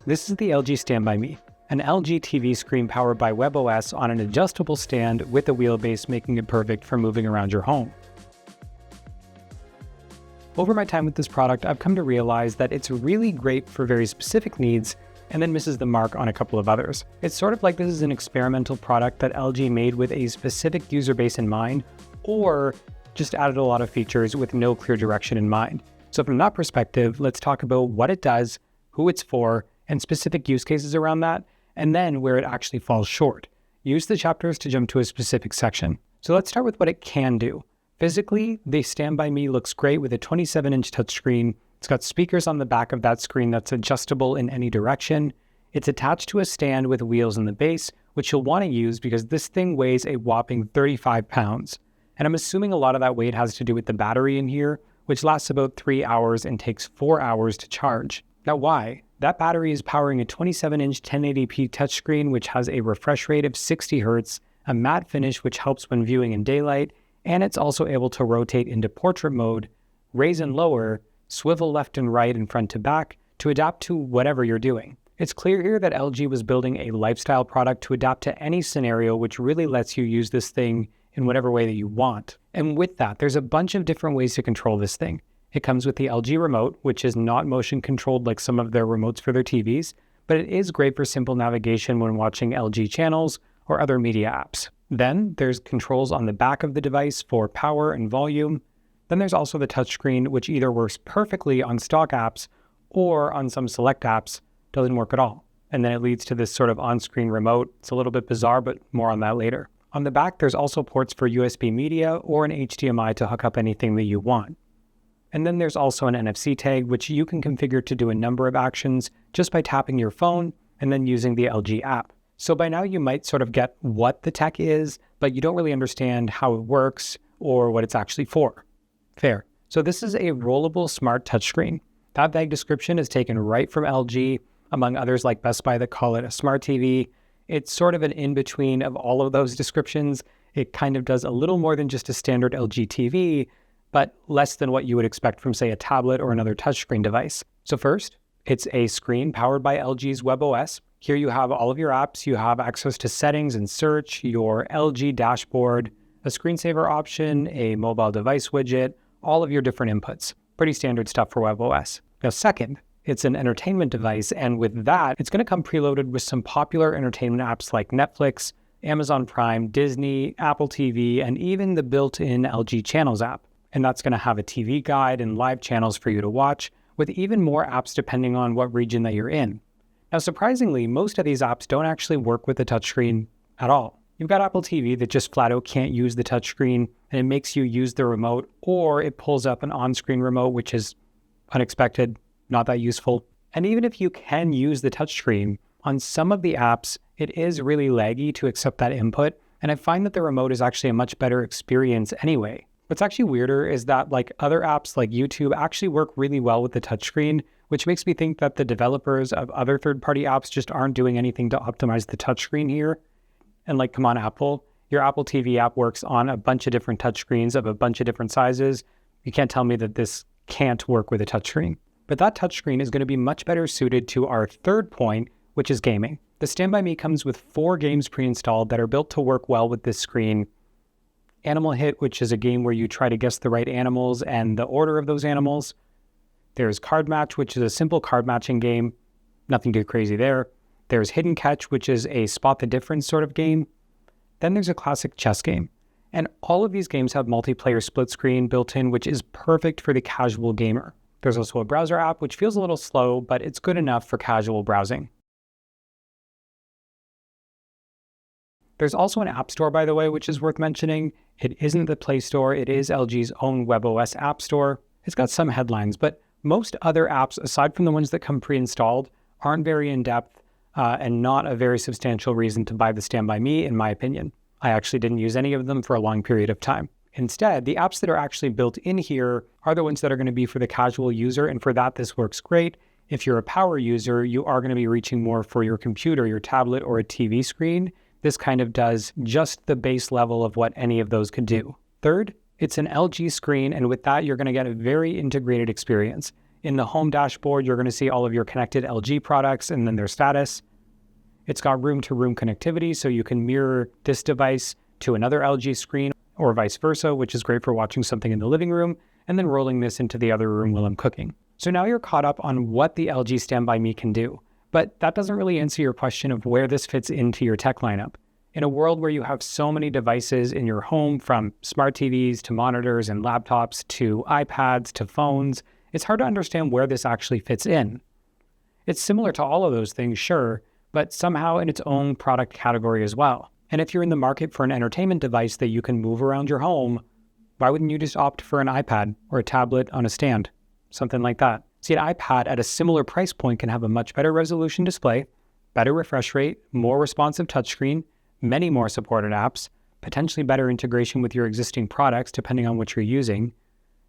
This is the LG StanbyME, an LG TV screen powered by WebOS on an adjustable stand with a wheelbase, making it perfect for moving around your home. Over my time with this product, I've come to realize that it's really great for very specific needs and then misses the mark on a couple of others. It's sort of like this is an experimental product that LG made with a specific user base in mind, or just added a lot of features with no clear direction in mind. So from that perspective, let's talk about what it does, who it's for, and specific use cases around that, and then where it actually falls short. Use the chapters to jump to a specific section. So let's start with what it can do. Physically, the StanbyME looks great with a 27-inch touchscreen. It's got speakers on the back of that screen that's adjustable in any direction. It's attached to a stand with wheels in the base, which you'll want to use because this thing weighs a whopping 35 pounds. And I'm assuming a lot of that weight has to do with the battery in here, which lasts about 3 hours and takes 4 hours to charge. Now why? That battery is powering a 27-inch 1080p touchscreen, which has a refresh rate of 60 Hz, a matte finish which helps when viewing in daylight, and it's also able to rotate into portrait mode, raise and lower, swivel left and right and front to back to adapt to whatever you're doing. It's clear here that LG was building a lifestyle product to adapt to any scenario, which really lets you use this thing in whatever way that you want. And with that, there's a bunch of different ways to control this thing. It comes with the LG remote, which is not motion controlled like some of their remotes for their TVs, but it is great for simple navigation when watching LG channels or other media apps. Then there's controls on the back of the device for power and volume. Then there's also the touchscreen, which either works perfectly on stock apps or on some select apps doesn't work at all. And then it leads to this sort of on-screen remote. It's a little bit bizarre, but more on that later. On the back, there's also ports for USB media or an HDMI to hook up anything that you want. And then there's also an NFC tag, which you can configure to do a number of actions just by tapping your phone and then using the LG app. So by now you might sort of get what the tech is, but you don't really understand how it works or what it's actually for. Fair. So this is a rollable smart touchscreen. That vague description is taken right from LG, among others like Best Buy that call it a smart TV. It's sort of an in-between of all of those descriptions. It kind of does a little more than just a standard LG TV, but less than what you would expect from, say, a tablet or another touchscreen device. So first, it's a screen powered by LG's WebOS. Here you have all of your apps. You have access to settings and search, your LG dashboard, a screensaver option, a mobile device widget, all of your different inputs. Pretty standard stuff for WebOS. Now second, it's an entertainment device, and with that, it's going to come preloaded with some popular entertainment apps like Netflix, Amazon Prime, Disney, Apple TV, and even the built-in LG Channels app. And that's going to have a TV guide and live channels for you to watch, with even more apps depending on what region that you're in. Now, surprisingly, most of these apps don't actually work with the touchscreen at all. You've got Apple TV that just flat out can't use the touchscreen, and it makes you use the remote, or it pulls up an on-screen remote, which is unexpected, not that useful. And even if you can use the touchscreen, on some of the apps, it is really laggy to accept that input, and I find that the remote is actually a much better experience anyway. What's actually weirder is that like other apps like YouTube actually work really well with the touchscreen, which makes me think that the developers of other third-party apps just aren't doing anything to optimize the touchscreen here. And like, come on, Apple, your Apple TV app works on a bunch of different touchscreens of a bunch of different sizes. You can't tell me that this can't work with a touchscreen. But that touchscreen is going to be much better suited to our third point, which is gaming. The StanbyME comes with 4 games pre-installed that are built to work well with this screen. Animal Hit, which is a game where you try to guess the right animals and the order of those animals. There's Card Match, which is a simple card matching game. Nothing too crazy there. There's Hidden Catch, which is a spot the difference sort of game. Then there's a classic chess game. And all of these games have multiplayer split screen built in, which is perfect for the casual gamer. There's also a browser app, which feels a little slow, but it's good enough for casual browsing. There's also an app store, by the way, which is worth mentioning. It isn't the Play Store. It is LG's own WebOS app store. It's got some headlines, but most other apps, aside from the ones that come pre-installed, aren't very in-depth and not a very substantial reason to buy the StanbyME, in my opinion. I actually didn't use any of them for a long period of time. Instead, the apps that are actually built in here are the ones that are going to be for the casual user, and for that, this works great. If you're a power user, you are going to be reaching more for your computer, your tablet, or a TV screen. This kind of does just the base level of what any of those could do. Third, it's an LG screen, and with that, you're going to get a very integrated experience. In the home dashboard, you're going to see all of your connected LG products and then their status. It's got room-to-room connectivity, so you can mirror this device to another LG screen or vice versa, which is great for watching something in the living room and then rolling this into the other room while I'm cooking. So now you're caught up on what the LG StanbyME can do, but that doesn't really answer your question of where this fits into your tech lineup. In a world where you have so many devices in your home, from smart TVs to monitors and laptops to iPads to phones, it's hard to understand where this actually fits in. It's similar to all of those things, sure, but somehow in its own product category as well. And if you're in the market for an entertainment device that you can move around your home, why wouldn't you just opt for an iPad or a tablet on a stand? Something like that. See, an iPad at a similar price point can have a much better resolution display, better refresh rate, more responsive touchscreen, many more supported apps, potentially better integration with your existing products depending on what you're using.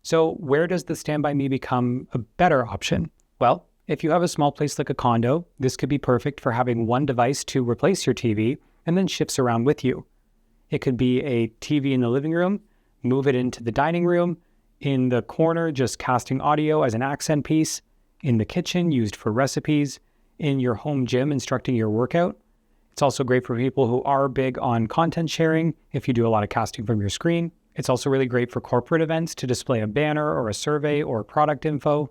So where does the StanbyME become a better option? Well, if you have a small place like a condo, this could be perfect for having one device to replace your TV and then shifts around with you. It could be a TV in the living room, move it into the dining room, in the corner just casting audio as an accent piece, in the kitchen used for recipes, in your home gym instructing your workout. It's also great for people who are big on content sharing if you do a lot of casting from your screen. It's also really great for corporate events to display a banner or a survey or product info.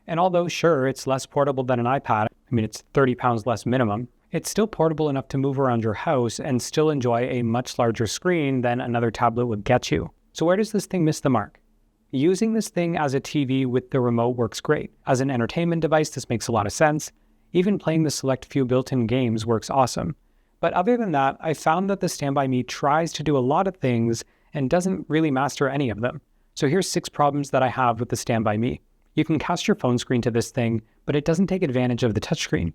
And although, sure, it's less portable than an iPad, it's 30 pounds less minimum, it's still portable enough to move around your house and still enjoy a much larger screen than another tablet would get you. So where does this thing miss the mark? Using this thing as a TV with the remote works great. As an entertainment device, this makes a lot of sense. Even playing the select few built-in games works awesome. But other than that, I found that the StanbyME tries to do a lot of things and doesn't really master any of them. So here's 6 problems that I have with the StanbyME. You can cast your phone screen to this thing, but it doesn't take advantage of the touchscreen.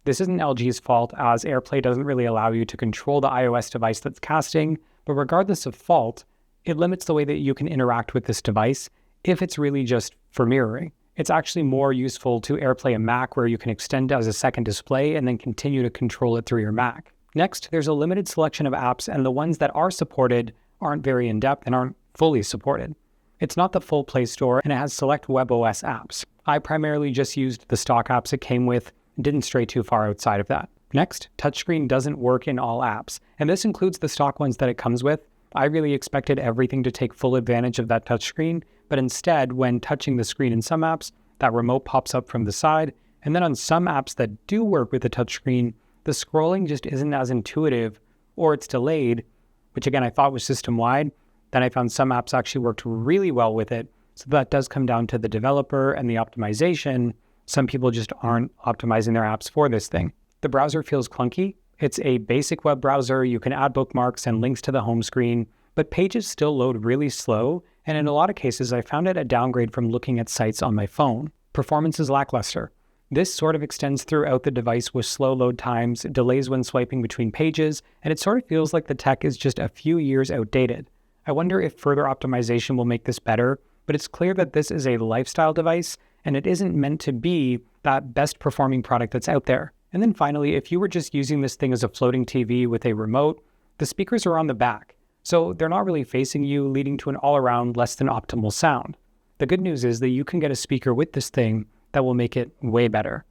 This isn't LG's fault, as AirPlay doesn't really allow you to control the iOS device that's casting, but regardless of fault, it limits the way that you can interact with this device if it's really just for mirroring. It's actually more useful to AirPlay a Mac, where you can extend as a second display and then continue to control it through your Mac. Next, there's a limited selection of apps, and the ones that are supported aren't very in-depth and aren't fully supported. It's not the full Play Store, and it has select WebOS apps. I primarily just used the stock apps it came with and didn't stray too far outside of that. Next, touchscreen doesn't work in all apps, and this includes the stock ones that it comes with. I really expected everything to take full advantage of that touchscreen, but instead, when touching the screen in some apps, that remote pops up from the side, and then on some apps that do work with the touchscreen, the scrolling just isn't as intuitive, or it's delayed, which again I thought was system-wide. Then I found some apps actually worked really well with it, so that does come down to the developer and the optimization. Some people just aren't optimizing their apps for this thing. The browser feels clunky. It's a basic web browser. You can add bookmarks and links to the home screen, but pages still load really slow, and in a lot of cases, I found it a downgrade from looking at sites on my phone. Performance is lackluster. This sort of extends throughout the device with slow load times, delays when swiping between pages, and it sort of feels like the tech is just a few years outdated. I wonder if further optimization will make this better, but it's clear that this is a lifestyle device, and it isn't meant to be that best performing product that's out there. And then finally, if you were just using this thing as a floating TV with a remote, the speakers are on the back, so they're not really facing you, leading to an all-around less than optimal sound. The good news is that you can get a speaker with this thing that will make it way better,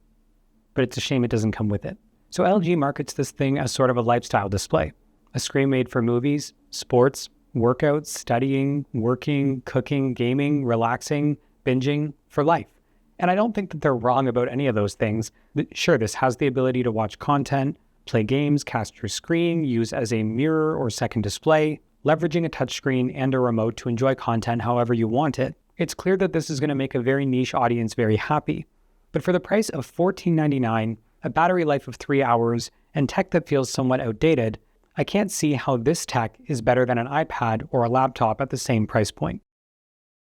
but it's a shame it doesn't come with it. So LG markets this thing as sort of a lifestyle display, a screen made for movies, sports, workouts, studying, working, cooking, gaming, relaxing, binging, for life. And I don't think that they're wrong about any of those things. Sure, this has the ability to watch content, play games, cast your screen, use as a mirror or second display, leveraging a touchscreen and a remote to enjoy content however you want it. It's clear that this is going to make a very niche audience very happy. But for the price of $14.99, a battery life of 3 hours, and tech that feels somewhat outdated, I can't see how this tech is better than an iPad or a laptop at the same price point.